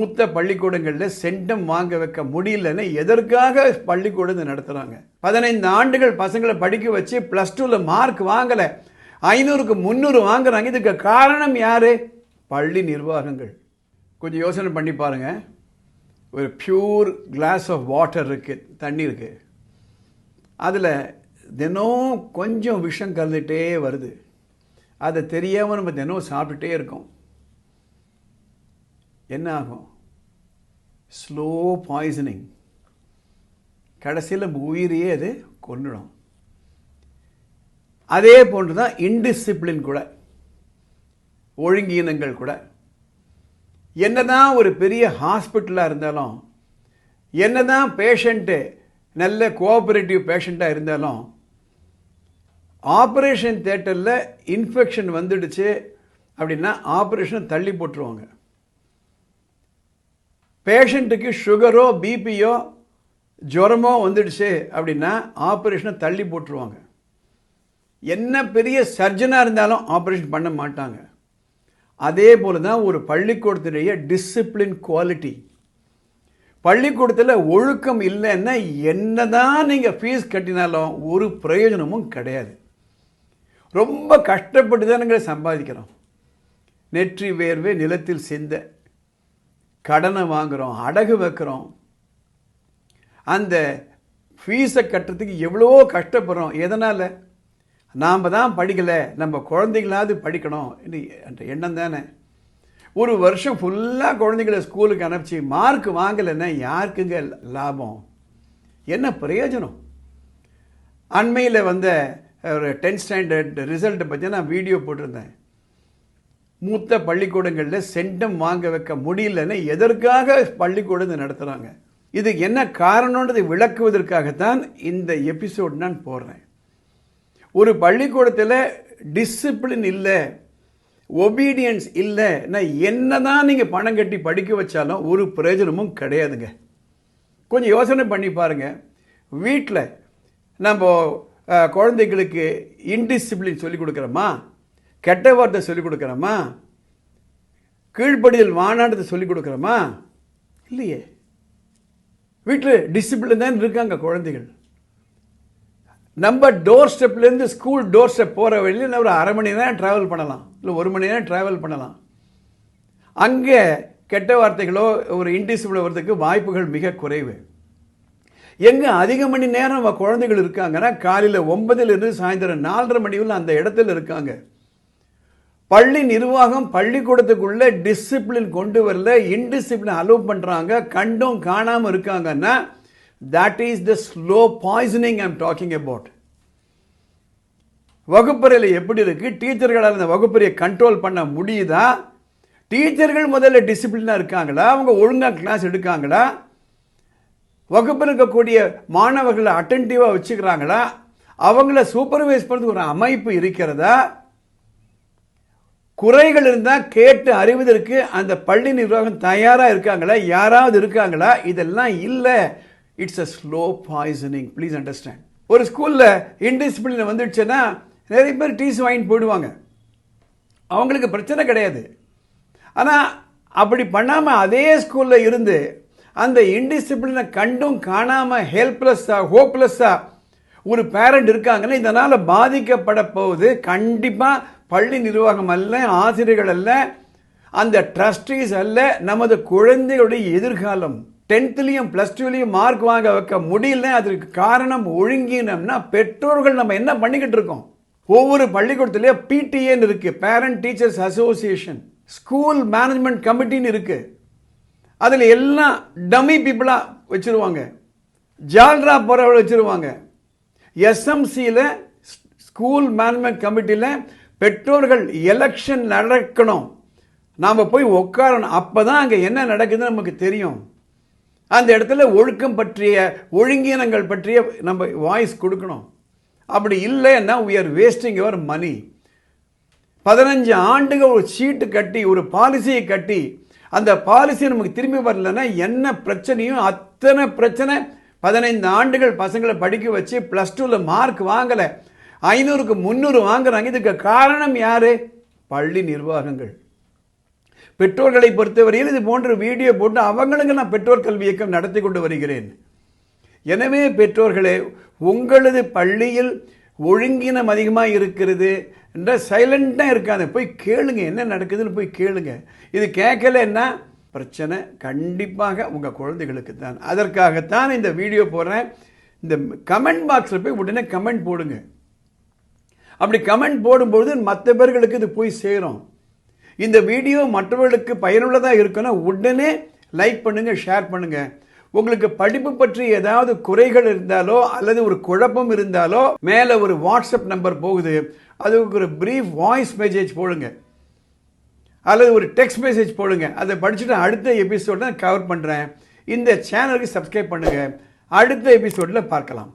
மூத்த பள்ளிக்கூடங்களில் சென்டம் வாங்க வைக்க முடியலன்னு எதற்காக பள்ளிக்கூடம் நடத்துகிறாங்க? 15 ஆண்டுகள் பசங்களை படிக்க வச்சு +2ல் மார்க் வாங்கலை, 500க்கு 300 வாங்குறாங்க. இதுக்கு காரணம் யார்? பள்ளி நிர்வாகங்கள். கொஞ்சம் யோசனை பண்ணி பாருங்கள். ஒரு பியூர் கிளாஸ் ஆஃப் வாட்டர் இருக்குது, தண்ணி இருக்குது, அதில் தினம் கொஞ்சம் விஷம் கலந்துகிட்டே வருது. அதை தெரியாமல் நம்ம தினம் சாப்பிட்டுட்டே இருக்கோம். என்ன ஆகும்? Slow poisoning. கடைசியில் நம்ம உயிரையே அது கொன்னுடும். அதே போன்று தான் இன்டிசிப்ளின் கூட, ஒழுங்கீனங்கள் கூட. என்னதான் ஒரு பெரிய ஹாஸ்பிட்டலாக இருந்தாலும், என்னதான் பேஷண்ட்டு நல்ல கோஆப்ரேட்டிவ் பேஷண்ட்டாக இருந்தாலும், ஆப்ரேஷன் தியேட்டரில் இன்ஃபெக்ஷன் வந்துடுச்சு அப்படின்னா ஆப்ரேஷனை தள்ளி போட்டுருவாங்க. பேஷண்ட்டுக்கு சுகரோ பிபியோ ஜுரமோ வந்துடுச்சு அப்படின்னா ஆப்ரேஷனை தள்ளி போட்டுருவாங்க. என்ன பெரிய சர்ஜனாக இருந்தாலும் ஆப்ரேஷன் பண்ண மாட்டாங்க. அதே போல தான் ஒரு பள்ளிக்கூடத்தினுடைய டிசிப்ளின் குவாலிட்டி. பள்ளிக்கூடத்தில் ஒழுக்கம் இல்லைன்னா என்னதான் நீங்கள் ஃபீஸ் கட்டினாலும் ஒரு பிரயோஜனமும் கிடையாது. ரொம்ப கஷ்டப்பட்டு தானுங்க சம்பாதிக்கிறோம். நெற்றி வேர்வை நிலத்தில் சிந்த, கடனை வாங்குகிறோம், அடகு வைக்கிறோம். அந்த ஃபீஸை கட்டுறதுக்கு எவ்வளோ கஷ்டப்படுறோம். எதனால்? நாம் தான் படிக்கலை, நம்ம குழந்தைங்களாவது படிக்கணும் என்ற எண்ணம் தானே. ஒரு வருஷம் ஃபுல்லாக குழந்தைங்களை ஸ்கூலுக்கு அனுப்பிச்சி மார்க் வாங்கலைன்னா யாருக்குங்க லாபம்? என்ன பிரயோஜனம்? அண்மையில் வந்த ஒரு 10th ஸ்டாண்டர்ட் ரிசல்ட்டை பற்றி நான் வீடியோ போட்டிருந்தேன். மூத்த பள்ளிக்கூடங்களில் சென்டம் வாங்க வைக்க முடியலன்னு எதற்காக பள்ளிக்கூடம் நடத்துகிறாங்க? இதுக்கு என்ன காரணன்றதை விளக்குவதற்காகத்தான் இந்த எபிசோட் நான் போடுறேன். ஒரு பள்ளிக்கூடத்தில் டிசிப்ளின் இல்லை, ஒபீடியன்ஸ் இல்லைன்னா என்னதான் நீங்கள் பணம் கட்டி படிக்க வச்சாலும் ஒரு பிரயோஜனமும் கிடையாதுங்க. கொஞ்சம் யோசனை பண்ணி பாருங்கள். வீட்டில் நம்ம குழந்தைகளுக்கு இன்டிசிப்ளின் சொல்லிக் கொடுக்குறோமா? கெட்ட வார்த்தை சொல்லிக் கொடுக்குறோமா? கீழ்ப்படிதல் வானாண்டத்தை சொல்லிக் கொடுக்குறோமா? இல்லையே. வீட்டில் டிசிப்ளின் தான் இருக்காங்க குழந்தைகள். நம்ம டோர் ஸ்டெப்லேருந்து ஸ்கூல் டோர் ஸ்டெப் போகிற வழியில் ஒரு அரை மணி நேரம் ட்ராவல் பண்ணலாம், இல்லை 1 மணி நேரம் ட்ராவல் பண்ணலாம். அங்கே கெட்ட வார்த்தைகளோ ஒரு இன்டிசிப்ளின் வர்றதுக்கு வாய்ப்புகள் மிக குறைவு. எங்கே அதிக மணி நேரம் நம்ம குழந்தைகள் இருக்காங்கன்னா காலையில் 9லிருந்து சாயந்தரம் 4:30 மணி வரை அந்த இடத்துல இருக்காங்க. பள்ளி நிர்வாகம் பள்ளிக்கூடத்துக்குள்ளே டிசிப்ளின் கொண்டு வரல, இன்டிசிப்ளின் அலோவ் பண்ணுறாங்க, கண்டும் காணாமல் இருக்காங்கன்னா that is the slow poisoning I am talking about. வகுப்பறையில் எப்படி இருக்குது? டீச்சர்களால் அந்த வகுப்பறையை கண்ட்ரோல் பண்ண முடியுதா? டீச்சர்கள் முதல்ல டிசிப்ளினாக இருக்காங்களா? அவங்க ஒழுங்காக கிளாஸ் எடுக்காங்களா? வகுப்பில் இருக்கக்கூடிய மாணவர்களை அட்டென்டிவாக வச்சுக்கிறாங்களா? அவங்கள சூப்பர்வைஸ் பண்ணுறதுக்கு ஒரு அமைப்பு இருக்கிறதா? குறைகள் இருந்தால் கேட்டு அறிவதற்கு அந்த பள்ளி நிர்வாகம் தயாராக இருக்காங்களா? யாராவது இருக்காங்களா? இதெல்லாம் இல்லை. It's a slow poisoning. Please understand. ஒரு ஸ்கூலில் இன்டிசிப்ளின் வந்துடுச்சுன்னா நிறைய பேர் டீஸ் வாங்கிட்டு போயிடுவாங்க. அவங்களுக்கு பிரச்சனை கிடையாது. ஆனால் அப்படி பண்ணாமல் அதே ஸ்கூலில் இருந்து அந்த இன்டிசிப்ளினை கண்டும் காணாமல் ஹெல்ப்லெஸ்ஸாக ஹோப்லெஸ்ஸாக ஒரு பேரண்ட் இருக்காங்கன்னா இதனால் பாதிக்கப்பட போகுது கண்டிப்பாக பள்ளி நிர்வாகம் அல்ல, ஆசிரியர்கள் அல்ல, அந்த ட்ரஸ்டீஸ் அல்ல, நமது குழந்தைகளுடைய எதிர்காலம். 10th +2 மார்க் வாங்க வைக்க முடியல. அதற்கு காரணம் ஒழுங்கினம்னா பெற்றோர்கள் நம்ம என்ன பண்ணிக்கிட்டு இருக்கோம்? ஒவ்வொரு பள்ளிக்கூடத்துலேயும் PTA இருக்கு, parent teachers association, school management கமிட்டின்னு இருக்கு. அதில் எல்லாம் டம்மி பீப்புளாக வச்சுருவாங்க, ஜால்ரா போகிறவளை வச்சுருவாங்க. SMCயில் ஸ்கூல் மேனேஜ்மெண்ட் கமிட்டியில் பெற்றோர்கள் எலெக்ஷன் நடக்கணும், நாம் போய் உட்காரணும். அப்போ தான் அங்கே என்ன நடக்குதுன்னு நமக்கு தெரியும். அந்த இடத்துல ஒழுக்கம் பற்றிய ஒழுங்கீனங்கள் பற்றிய நம்ம வாய்ஸ் கொடுக்கணும். அப்படி இல்லைன்னா we are wasting your money. 15 ஆண்டுகள் ஒரு சீட்டு கட்டி ஒரு பாலிசியை கட்டி அந்த பாலிசி நமக்கு திரும்பி வரலன்னா என்ன பிரச்சனையும் அத்தனை பிரச்சனை. 15 ஆண்டுகள் பசங்களை படிக்க வச்சு +2ல் மார்க் வாங்கலை, 500க்கு 300 வாங்குறாங்க. இதுக்கு காரணம் யாரு? பள்ளி நிர்வாகங்கள். பெற்றோர்களை பொறுத்தவரையில் இது போன்ற வீடியோ போட்டு அவங்களுக்கு நான் பெற்றோர் கல்வி இயக்கம் நடத்தி கொண்டு வருகிறேன். எனவே பெற்றோர்களே, உங்களது பள்ளியில் ஒழுங்கினம் அதிகமாக இருக்கிறது என்ற சைலண்டாக இருக்காது, போய் கேளுங்க, என்ன நடக்குதுன்னு போய் கேளுங்க. இது கேட்கலன்னா பிரச்சனை கண்டிப்பாக உங்கள் குழந்தைகளுக்கு தான். அதற்காகத்தான் இந்த வீடியோ போடுறேன். இந்த கமெண்ட் பாக்ஸில் போய் உடனே கமெண்ட் போடுங்க. அப்படி கமெண்ட் போடும்போது மற்ற பேர்களுக்கு இது போய் சேரும். இந்த வீடியோ மற்றவர்களுக்கு பயனுள்ளதாக இருக்குன்னா உடனே லைக் பண்ணுங்க, ஷேர் பண்ணுங்க. உங்களுக்கு படிப்பு பற்றி ஏதாவது குறைகள் இருந்தாலோ அல்லது ஒரு குழப்பம் இருந்தாலோ மேலே ஒரு வாட்ஸ்அப் நம்பர் போகுது, அதுக்கு ஒரு பிரீஃப் வாய்ஸ் மெசேஜ் போடுங்க அல்லது ஒரு டெக்ஸ்ட் மெசேஜ் போடுங்க. அதை படிச்சுட்டு அடுத்த எபிசோட நான் கவர் பண்ணுறேன். இந்த சேனலுக்கு சப்ஸ்கிரைப் பண்ணுங்க. அடுத்த எபிசோடில் பார்க்கலாம்.